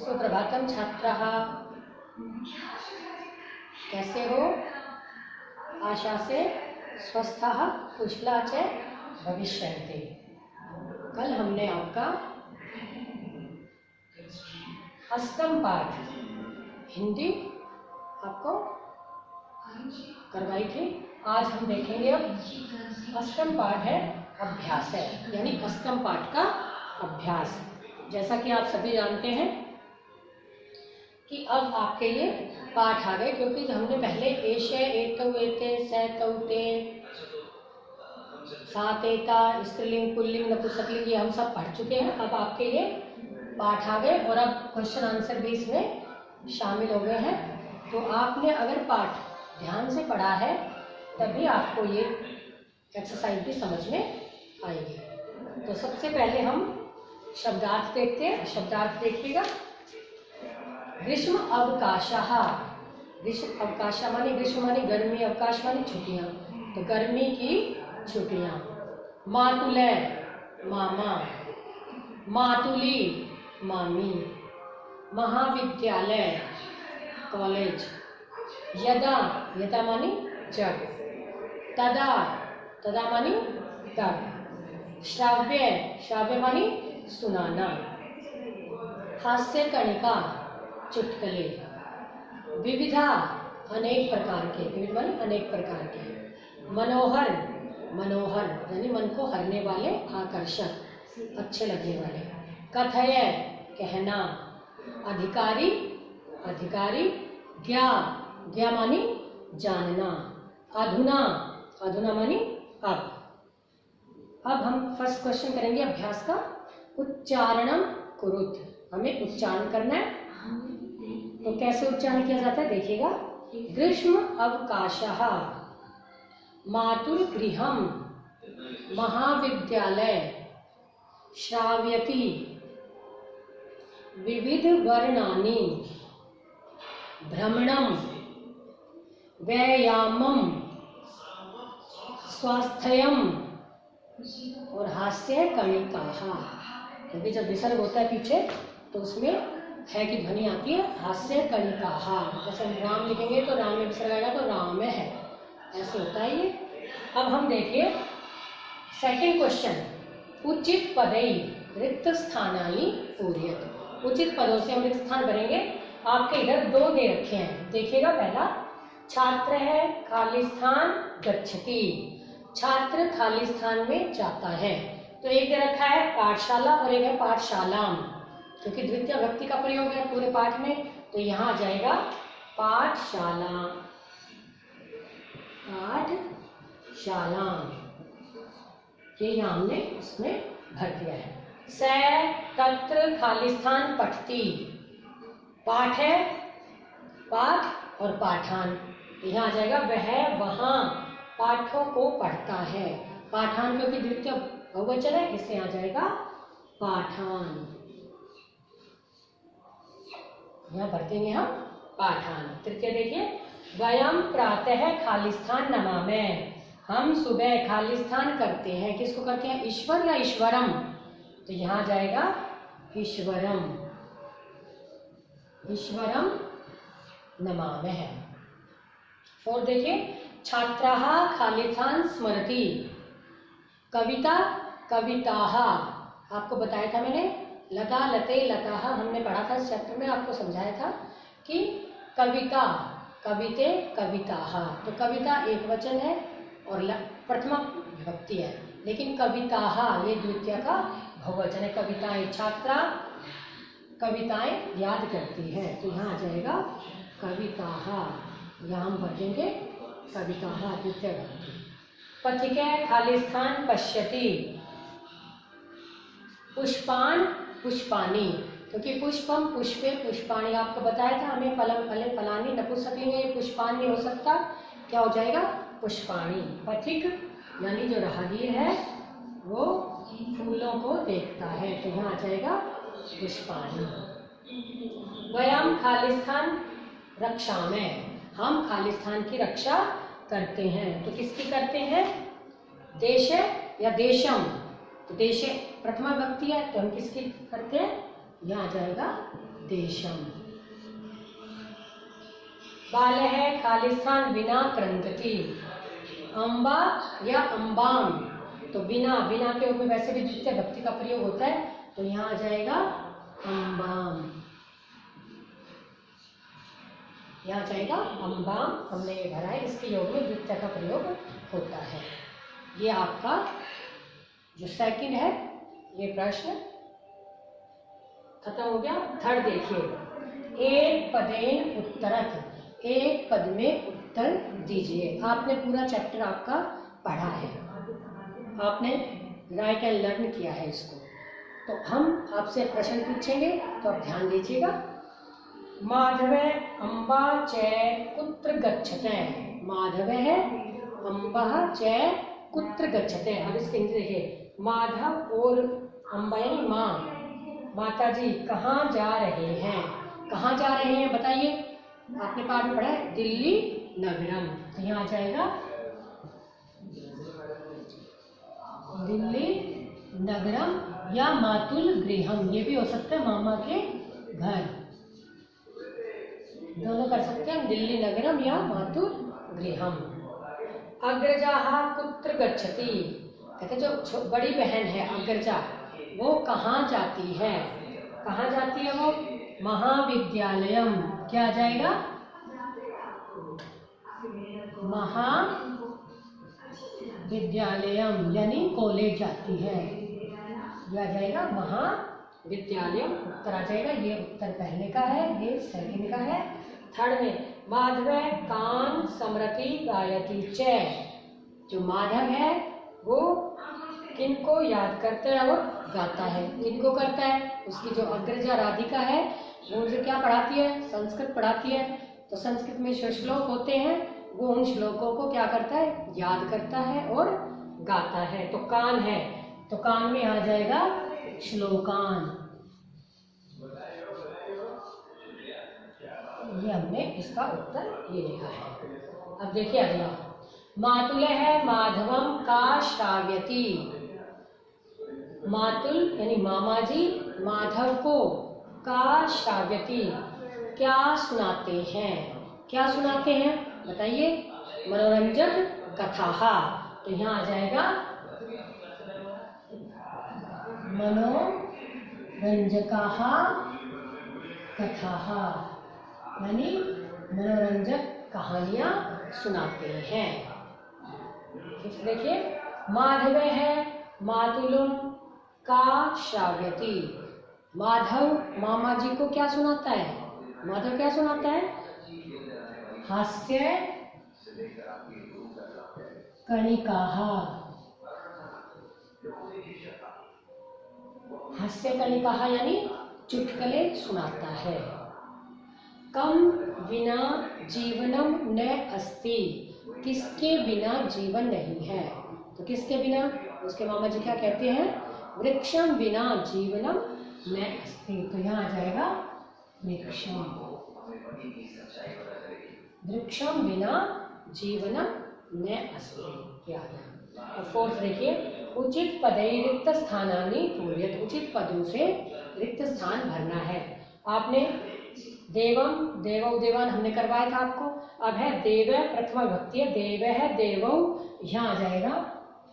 सुप्रभातम छात्राः, कैसे हो? आशा से स्वस्थः कुशला च भविष्यन्ति। कल हमने आपका अष्टम पाठ हिंदी आपको करवाई थी। आज हम देखेंगे अब अष्टम पाठ है अभ्यास है, यानी अष्टम पाठ का अभ्यास। जैसा कि आप सभी जानते हैं कि अब आपके ये पाठ आ गए, क्योंकि हमने पहले एश एतौ एते सैतौ ते सात एता स्त्रीलिंग पुल्लिंग नपुंसकलिंग ये हम सब पढ़ चुके हैं। अब आपके ये पाठ आ गए और अब क्वेश्चन आंसर भी इसमें शामिल हो गए हैं। तो आपने अगर पाठ ध्यान से पढ़ा है तभी आपको ये एक्सरसाइज भी समझ में आएगी। तो सबसे पहले हम शब्दार्थ देखते हैं। शब्दार्थ देखिएगा। ग्रीष्म अवकाशः, ग्रीष्म अवकाश मानी ग्रीष्म मानी गर्मी, अवकाश मानी छुट्टियाँ, तो गर्मी की छुट्टियाँ। मातुलय मामा, मातुली मामी, महाविद्यालय कॉलेज, यदा यदा मानी जब, तदा तदा मानी तब, श्राव्य श्राव्य मानी सुनाना, हास्य कणिका चुटकुले, विविधा अनेक प्रकार के, विविध मानी अनेक प्रकार के, मनोहर मनोहर यानी मन को हरने वाले, आकर्षक अच्छे लगने वाले, कथय कहना, अधिकारी अधिकारी, ज्ञा ज्ञा मानी जानना, अधुना अधुना मानी अब। अब हम फर्स्ट क्वेश्चन करेंगे अभ्यास का। उच्चारणम कुरुत, हमें उच्चारण करना है। तो कैसे उच्चारण किया जाता है देखिएगा। ग्रीष्म अवकाशः, मातुलगृहं, महाविद्यालय, श्राव्यति, विविध वर्णानि, भ्रमणम, व्यायामम, स्वास्थ्यम और हास्य कणिकाः। क्योंकि जब विसर्ग होता है पीछे तो उसमें है की ध्वनि आती है, हास्य कणिकाः। जैसे हम राम लिखेंगे तो राम में विसर्ग आएगा तो राम में है, ऐसे होता है ये। अब हम देखिए सेकंड क्वेश्चन। उचित पदै रिक्त स्थानानि पूरयत, उचित पदों से हम रिक्त स्थान भरेंगे। आपके इधर दो दे रखे हैं, देखिएगा। पहला छात्र है, खाली स्थान गच्छति, छात्र खाली स्थान में जाता है। तो एक दे रखा है पाठशाला और एक है पाठशालाम, क्योंकि द्वितीय विभक्ति का प्रयोग है पूरे पाठ में, तो यहाँ आ जाएगा पाठशाला, पाठशाला। ये यहाँ हमने इसमें भर दिया है। स तत्र खाली स्थान पठती, पाठ है पाठ और पाठान, यहाँ आ जाएगा वह वहाँ पाठों को पढ़ता है। पाठान क्योंकि द्वितीय बहुवचन है इससे आ जाएगा पाठान, यहाँ भर देंगे हम पाठान। तृतीय देखिए। वयम प्रातः खाली स्थान नमामि, हम सुबह खाली स्थान करते हैं। किसको करते हैं? ईश्वर या ईश्वरम, तो यहाँ जाएगा ईश्वरम, ईश्वरम नमामि। और देखिए छात्राः खाली स्थान स्मरति, कविता कविताः, आपको बताया था मैंने, लता लते लताः हमने पढ़ा था इस चैप्टर में, आपको समझाया था कि कविता कविते कविताः, तो कविता एक वचन है और प्रथमा विभक्ति है, लेकिन कविताः ये द्वितीय का बहुवचन है। कविताएं, छात्रा कविताएं याद करती है, तो यहाँ आ जाएगा कविताः, यहाँ हम भर देंगे कविताः द्वितीय विभक्ति। पथिके खाली स्थान पश्यति, पुष्पान पुष्पानि, क्योंकि पुष्पम पुष्पे पुष्पाणि आपको बताया था हमें, फलम फले फलानि, नपुंसकलिंग में पुष्पान नहीं हो सकता, क्या हो जाएगा पुष्पाणि। पथिक यानी जो राहगीर है वो फूलों को देखता है, तो यहाँ आ जाएगा पुष्पाणि। वयम खाली स्थान रक्षामः, हम खाली स्थान की रक्षा करते हैं। तो किसकी करते हैं? देश या देशम, तो देश प्रथमा विभक्ति है तो हम किसकी करते हैं? यहाँ आ जाएगा देशम। बालः खालिस्थान विना क्रंदति। अम्बा या अम्बाम, तो बिना, बिना के ऊपर वैसे भी द्वितीय भक्ति का प्रयोग होता है, तो यहाँ आ जाएगा अम्बाम, यहाँ जाएगा अम्बाम। हमने ये भरा है, इसके योग में द्वितीय का प्रयोग होता है। ये आपका जो सेकंड है ये प्रश्न खत्म हो गया। थर्ड देखिए, एक पदेन उत्तरत, एक पद में उत्तर दीजिए। आपने पूरा चैप्टर आपका पढ़ा है, आपने राइट एंड लर्न किया है इसको, तो हम आपसे प्रश्न पूछेंगे, तो आप ध्यान दीजिएगा। माधव अम्बा च कुत्र गच्छते। माधव है अम्बा च कुत्र गच्छते। अब इसके नीचे देखिए, माधव और अम्बा यानी माँ, माता जी कहाँ जा रहे हैं। कहाँ जा रहे हैं बताइए, आपने पाठ में पढ़ा है दिल्ली नगरम, तो यहाँ आ जाएगा दिल्ली नगरम या मातुल गृहम, ये भी हो सकता है मामा के घर, दोनों कर सकते हैं, दिल्ली नगरम या मातुल गृहम। अग्रजा कुत्र गच्छति, कहते जो बड़ी बहन है अग्रजा, वो कहाँ जाती है। कहाँ जाती है वो, महाविद्यालयम, क्या जाएगा, महाविद्यालयम यानी कॉलेज जाती है, यह जाएगा महाविद्यालयम, उत्तर आ जाएगा। ये उत्तर पहले का है, ये सेकंड का है। थर्ड में माधव कान समृति गायती च, जो माधव है वो किनको याद करता है और गाता है। किनको करता है, उसकी जो अग्रजा राधिका है वो उनसे क्या पढ़ाती है, संस्कृत पढ़ाती है, तो संस्कृत में जो श्लोक होते हैं वो उन श्लोकों को क्या करता है, याद करता है और गाता है। तो कान है, तो कान में आ जाएगा श्लोकान, ये हमने इसका उत्तर ये लिखा है। अब देखिए अगला, मातुल है माधवम का श्राव्यति। मातुल यानी मामा जी माधव को का श्राव्यति क्या सुनाते हैं। क्या सुनाते हैं बताइए, मनोरंजक कथा, तो यहाँ आ जाएगा मनोरंजकाः कथाः, यानी मनोरंजक कहानियाँ सुनाते हैं। देखिए, माधव है मातुलुम का श्राव्यति, माधव मामा जी को क्या सुनाता है, माधव क्या सुनाता है, हास्य कणिकाः, हास्य कणिकाः यानी चुटकुले सुनाता है। कम बिना जीवनम न अस्ति, किसके बिना जीवन नहीं है, तो किसके बिना, उसके मामा जी क्या कहते हैं, वृक्षम बिना जीवनम न अस्ति, तो यहाँ आ जाएगा वृक्षम, वृक्षम बिना जीवनम न अस्ति, क्या है। और फोर्थ देखिए, उचित पदे रिक्त स्थानानि पूर्यत, उचित पदों से रिक्त स्थान भरना है। आपने देवम देवौ देवान हमने करवाया था आपको, अब है देव प्रथमा विभक्ति है, देव है देवौ, यहाँ आ जाएगा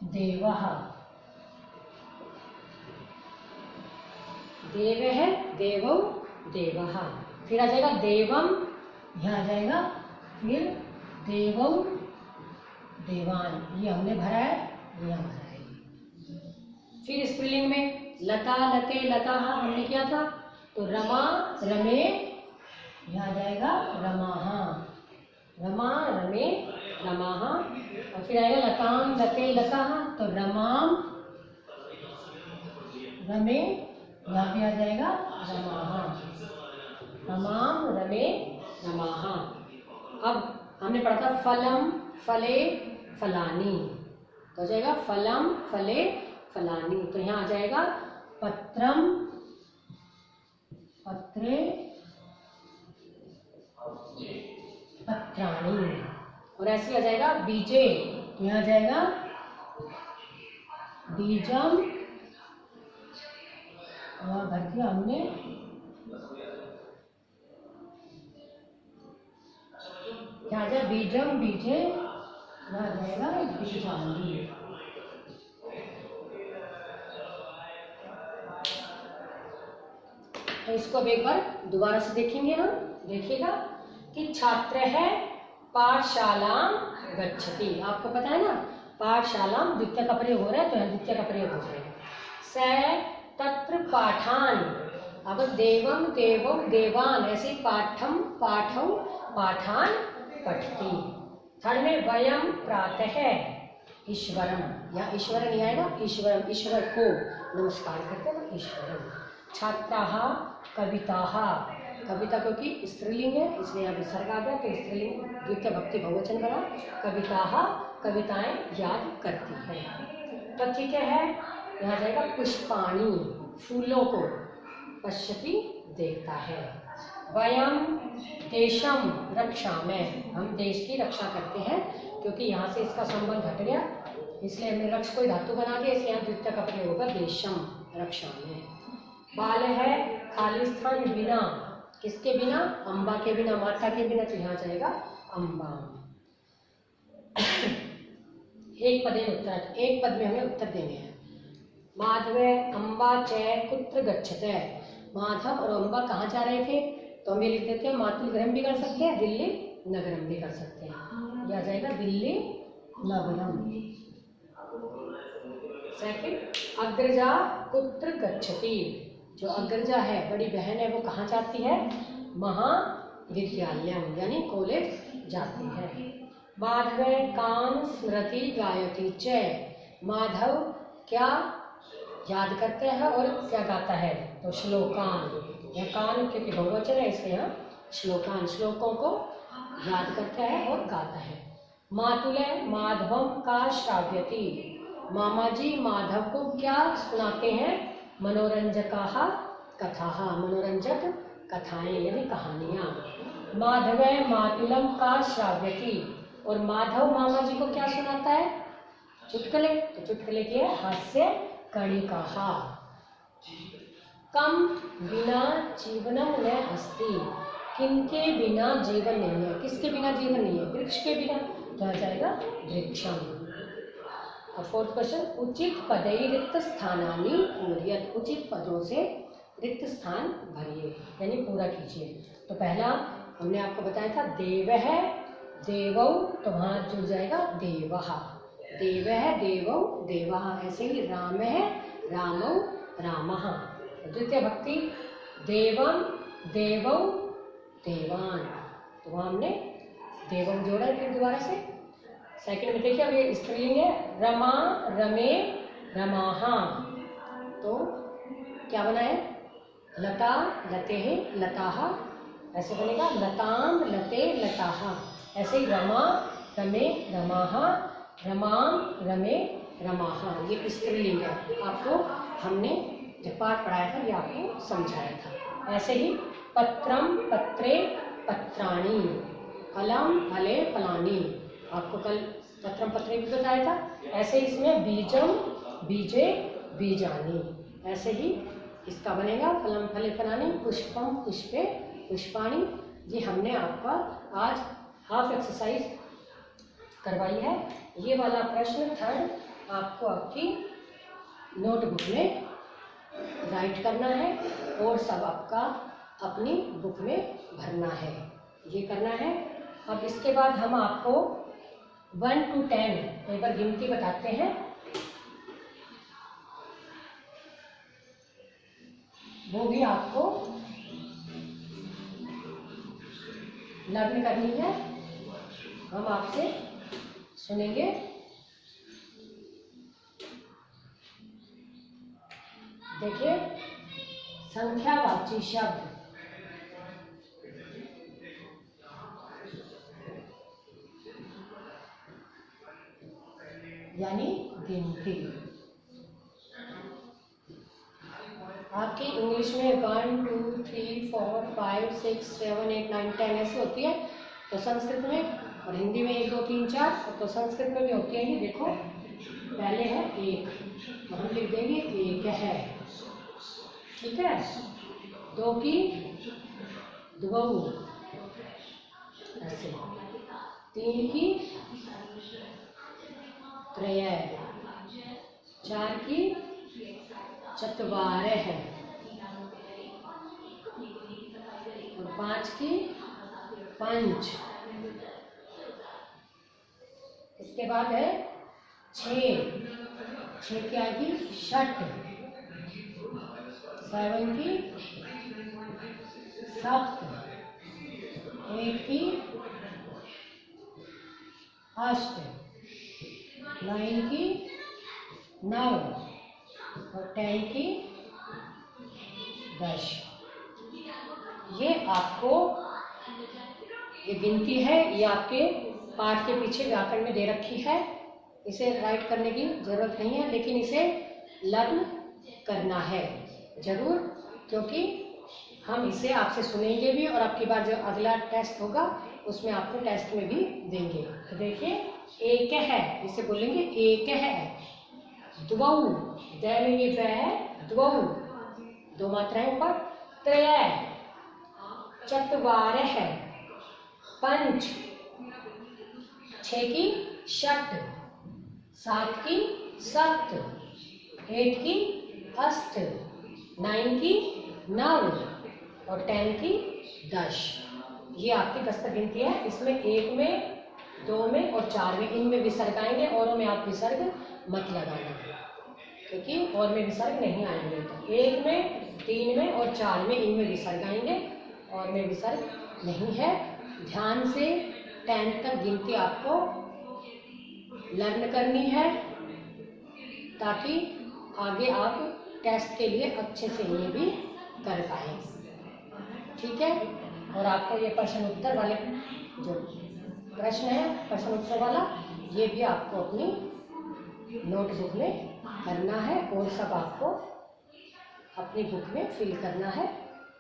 देवः, देव है देवौ देवः, फिर आ जाएगा देवम, यहाँ आ जाएगा फिर देवौ देवान, ये हमने भरा है, यहाँ भरा है। फिर स्त्रीलिंग में लता लते लता हमने किया था, तो रमा रमे, यहाँ आ जाएगा रमाहा, रमा रमे रमाहा, और फिर आएगा लताम लते लता, तो रमाम रमे, यहाँ पे आ जाएगा रमाहा, रमाम रमे रमाहा। अब हमने पढ़ा था फलम फले फलानी, तो हो जाएगा फलम फले फलानी, तो यहाँ आ जाएगा पत्रम पत्रे पत्राणी, और ऐसे आ जाएगा बीजे, तो यहाँ आ जाएगा बीजम, और भर दिया हमने क्या जाए बीजम बीजे यहाँ जाएगा बीजानी। तो इसको अब एक बार दोबारा से देखेंगे हम। देखिएगा कि छात्र है पाठशाला गच्छति, आपको पता है ना पाठशाला द्वितीय का प्रयोग हो रहा है तो यहाँ द्वितीय का प्रयोग हो जाएगा। स तत्र पाठान, अब देवम देवम देवान, ऐसे पाठम पाठौ पाठान पठति। थर्ड में वयम प्रातः ईश्वरम, या ईश्वर नहीं आएगा ईश्वरम, ईश्वर को नमस्कार करते हैं ईश्वरम। छात्राः कविताः, कविता क्योंकि स्त्रीलिंग है इसलिए यहाँ विसर्ग आ गया तो स्त्रीलिंग द्वितीय भक्ति बहुवचन बना। कविताः कविताएं याद करती है। तो ठीक है यहाँ जाएगा पुष्पाणि, फूलों को, पश्यति देखता है। वयम देशम रक्षामः, हम देश की रक्षा करते हैं क्योंकि यहाँ से इसका संबंध हट गया इसलिए हमने रक्ष कोई धातु बना दिया इसलिए यहाँ द्वितीय का प्रयोग होगा देशम रक्षामः। बाल है खाली स्थान बिना, किसके बिना अम्बा के बिना, माता के बिना, तो यहाँ जाएगा अम्बा। एक पद उत्तर, एक पद में हमें उत्तर देने हैं। माधव अम्बा च कुत्र गच्छते, माधव और अम्बा कहाँ जा रहे थे, तो हम ये लिख देते हैं मातुल गृहम भी कर सकते हैं, दिल्ली नगरम भी कर सकते हैं। यह जाएगा दिल्ली नगरम। सेकंड अग्रजा कुत्र गच्छति, जो अग्रजा है बड़ी बहन है वो कहाँ जाती है, महाविद्यालयम यानी कॉलेज जाती है। माधव कान स्मृति गायति च, माधव क्या याद करते हैं और क्या गाता है, तो श्लोकान, यह कान क्योंकि बहुवचन है इसलिए यहाँ श्लोकान, श्लोकों को याद करता है और गाता है। मातुले माधवम का श्राव्यति, मामा जी माधव को क्या सुनाते हैं, मनोरंजकाः कथाः, मनोरंजक कथाएं यानी कहानियाँ। माधव मातुलम का श्राव्यति, और माधव मामा जी को क्या सुनाता है, चुटकुले, तो चुटकुले की है हास्य कणिकाः। कम बिना जीवनम न अस्ति, किनके बिना जीवन नहीं है, किसके बिना जीवन नहीं है, वृक्ष के बिना, तो आ जाएगा वृक्षम। और फोर्थ क्वेश्चन उचित पदै रिक्त स्थानानि पूरयत, उचित पदों से रिक्त स्थान भरिए यानी पूरा कीजिए। तो पहला हमने आपको बताया था देव है देवौ, तो वहाँ जुड़ जाएगा देवः, देव है देवौ देवः। ऐसे ही राम है रामौ रामः। द्वितीय भक्ति देवम देवौ देवान, तो वहाँ हमने देवम जोड़ा है फिर दोबारा से। सेकंड में देखिए अब ये स्त्रीलिंग है, रमा रमे रमाहा, तो क्या बना है, लता लते लताः, ऐसे बनेगा लताम लते लताः। ऐसे ही रमा रमे रमाहा, रमाम रमे रमाहा, ये स्त्रीलिंग है। आपको हमने जब पाठ पढ़ाया था ये आपको समझाया था। ऐसे ही पत्रम पत्रे पत्राणि, फलम फले फलानी, आपको कल पत्रम पत्रे भी बताया था। ऐसे ही इसमें बीजम बीजे बीजानी, ऐसे ही इसका बनेगा फलम फले फलानी, पुष्पम पुष्पे पुष्पाणी। ये हमने आपका आज हाफ एक्सरसाइज करवाई है। ये वाला प्रश्न थर्ड आपको आपकी नोटबुक में राइट करना है और सब आपका अपनी बुक में भरना है, ये करना है। अब इसके बाद हम आपको 1 to 10 एक बार गिनती बताते हैं। वो भी आपको लर्न करनी है, हम आपसे सुनेंगे। देखिए संख्यावाची शब्द, यानी गिनती। आपकी इंग्लिश में 1 2 3 4 5 6 7 8 9 10 ऐसी होती है, तो संस्कृत में और हिंदी में 1 2 3 4, तो संस्कृत में भी होती है। ये देखो पहले है एक, तो हम लिख देंगे एक है, ठीक है। दो की द्वौ, ऐसे 3 की त्रय, 4 की चत्वारः और 5 की पंच। इसके बाद है 6 की आएगी षट, 7 की सप्त, 8 की अष्ट, 9 की नव और 10 की 10। ये आपको ये गिनती है, ये आपके पाठ के पीछे व्याकरण में दे रखी है। इसे राइट करने की जरूरत नहीं है, लेकिन इसे लर्न करना है जरूर, क्योंकि हम इसे आपसे सुनेंगे भी और आपकी बार जो अगला टेस्ट होगा उसमें आपको टेस्ट में भी देंगे। तो देखिए, एक है, इसे बोलेंगे एक है। द्वौ, दै में ये वै है, द्वौ, दो मात्राएं ऊपर। त्रय, चत्वारः, पंच, 6 की षट, 7 की सप्त, 8 की अष्ट, 9 की नव और 10 की 10। ये आपकी 10 तक गिनती है। इसमें 1 में, 2 में और 4 में, इनमें विसर्ग आएंगे, औरों में आप विसर्ग मत लगाना, क्योंकि और में विसर्ग नहीं आएंगे। तो 1 में, 3 में और 4 में इनमें विसर्ग आएंगे, और में विसर्ग नहीं है। ध्यान से 10 तक गिनती आपको लर्न करनी है, ताकि आगे आप टेस्ट के लिए अच्छे से ये भी कर पाए। ठीक है। और आपको ये प्रश्न उत्तर वाले जो प्रश्न है, प्रश्न उत्तर वाला, ये भी आपको अपनी नोटबुक में करना है, और सब आपको अपनी बुक में फिल करना है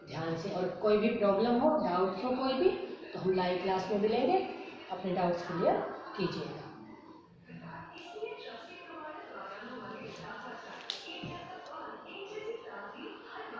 ध्यान से। और कोई भी प्रॉब्लम हो, डाउट्स हो कोई भी, तो हम लाइव क्लास में मिलेंगे, अपने डाउट्स क्लियर कीजिएगा।